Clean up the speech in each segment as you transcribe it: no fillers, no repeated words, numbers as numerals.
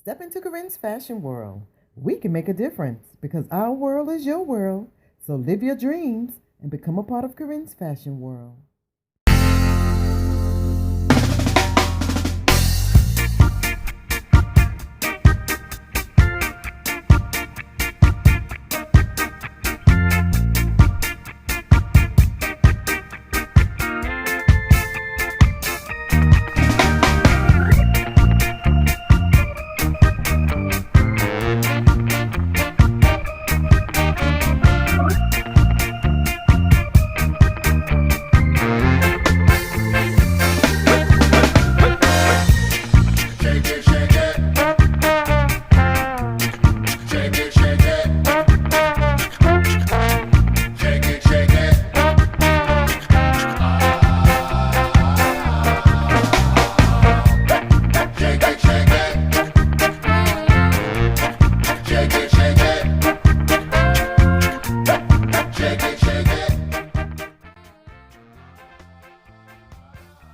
Step into Corinne's fashion world. We can make a difference because our world is your world. So live your dreams and become a part of Corinne's fashion world.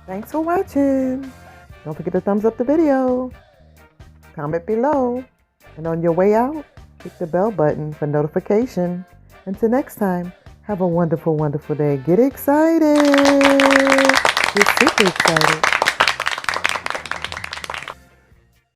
Thanks for watching. Don't forget to thumbs up the video, comment below, and on your way out, hit the bell button for notification. Until next time, have a wonderful, wonderful day. Get excited. Get super excited.